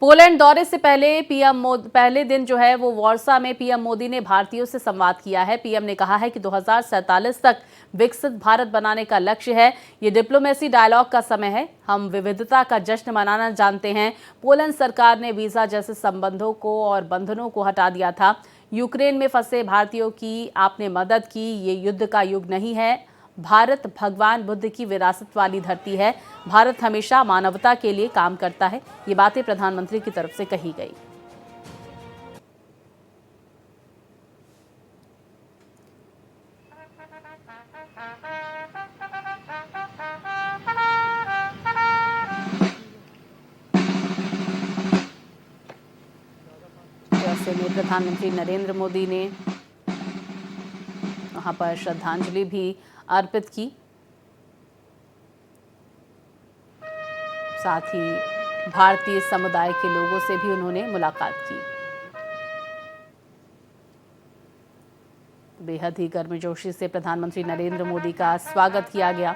Poland दौरे से पहले पहले दिन जो है वो वार्सा में पीएम मोदी ने भारतीयों से संवाद किया है। पीएम ने कहा है कि 2047 तक विकसित भारत बनाने का लक्ष्य है। ये डिप्लोमेसी डायलॉग का समय है। हम विविधता का जश्न मनाना जानते हैं। पोलैंड सरकार ने वीजा जैसे संबंधों को और बंधनों को हटा दिया था। यूक्रेन में फंसे भारतीयों की आपने मदद की। ये युद्ध का युग नहीं है। भारत भगवान बुद्ध की विरासत वाली धरती है। भारत हमेशा मानवता के लिए काम करता है। ये बातें प्रधानमंत्री की तरफ से कही गई। जैसे में प्रधानमंत्री नरेंद्र मोदी ने वहां पर श्रद्धांजलि भी अर्पित की। साथ ही भारतीय समुदाय के लोगों से भी उन्होंने मुलाकात की। बेहद ही गर्मजोशी से प्रधानमंत्री नरेंद्र मोदी का स्वागत किया गया।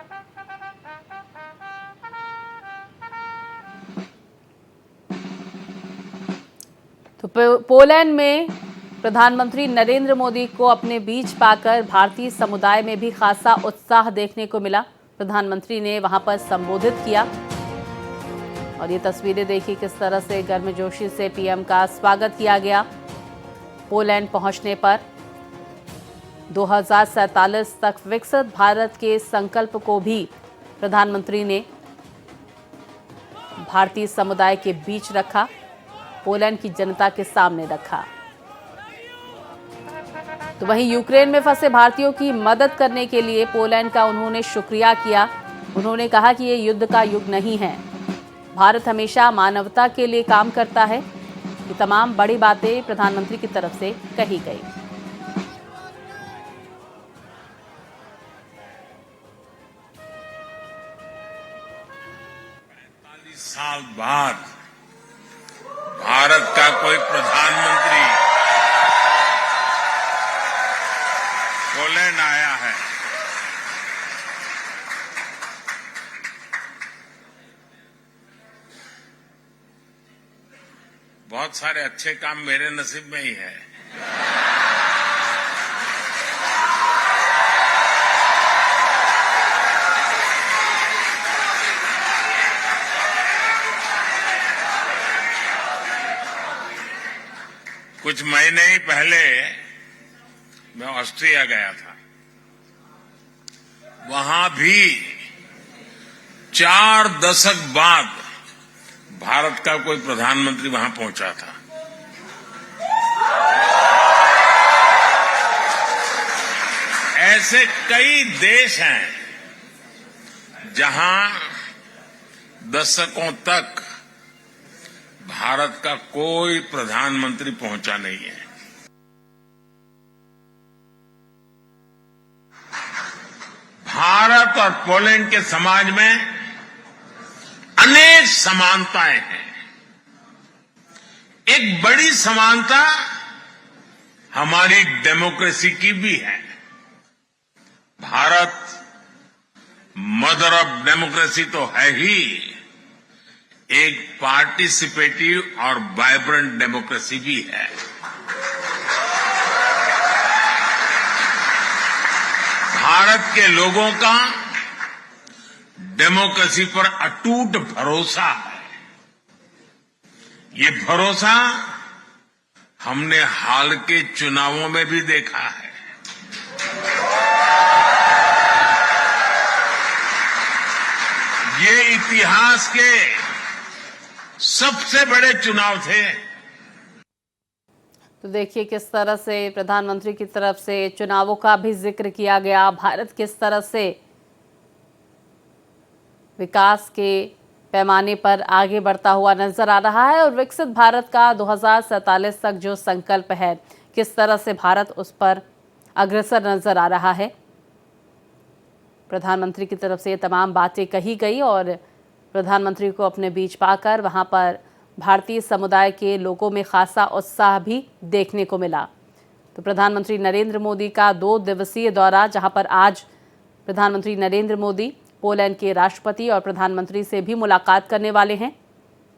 तो पोलैंड में प्रधानमंत्री नरेंद्र मोदी को अपने बीच पाकर भारतीय समुदाय में भी खासा उत्साह देखने को मिला। प्रधानमंत्री ने वहां पर संबोधित किया और ये तस्वीरें देखी किस तरह से गर्मजोशी से पीएम का स्वागत किया गया। पोलैंड पहुंचने पर 2047 तक विकसित भारत के संकल्प को भी प्रधानमंत्री ने भारतीय समुदाय के बीच रखा, पोलैंड की जनता के सामने रखा। तो वहीं यूक्रेन में फंसे भारतीयों की मदद करने के लिए पोलैंड का उन्होंने शुक्रिया किया। उन्होंने कहा कि ये युद्ध का युग नहीं है। भारत हमेशा मानवता के लिए काम करता है। ये तमाम बड़ी बातें प्रधानमंत्री की तरफ से कही गई। 45 साल बाद भारत का कोई प्रधानमंत्री पोलैंड आया है। बहुत सारे अच्छे काम मेरे नसीब में ही है। कुछ महीने ही पहले मैं ऑस्ट्रिया गया था। वहां भी 4 दशक बाद भारत का कोई प्रधानमंत्री वहां पहुंचा था। ऐसे कई देश हैं जहां दशकों तक भारत का कोई प्रधानमंत्री पहुंचा नहीं है। भारत और पोलैंड के समाज में अनेक समानताएं हैं। एक बड़ी समानता हमारी डेमोक्रेसी की भी है। भारत मदर ऑफ डेमोक्रेसी तो है ही, एक पार्टिसिपेटिव और वाइब्रेंट डेमोक्रेसी भी है। भारत के लोगों का डेमोक्रेसी पर अटूट भरोसा है। ये भरोसा हमने हाल के चुनावों में भी देखा है। ये इतिहास के सबसे बड़े चुनाव थे। तो देखिए किस तरह से प्रधानमंत्री की तरफ से चुनावों का भी जिक्र किया गया। भारत किस तरह से विकास के पैमाने पर आगे बढ़ता हुआ नजर आ रहा है और विकसित भारत का 2047 तक जो संकल्प है, किस तरह से भारत उस पर अग्रसर नजर आ रहा है। प्रधानमंत्री की तरफ से ये तमाम बातें कही गई और प्रधानमंत्री को अपने बीच पाकर वहां पर भारतीय समुदाय के लोगों में खासा उत्साह भी देखने को मिला। तो प्रधानमंत्री नरेंद्र मोदी का 2 दिवसीय दौरा, जहां पर आज प्रधानमंत्री नरेंद्र मोदी पोलैंड के राष्ट्रपति और प्रधानमंत्री से भी मुलाकात करने वाले हैं।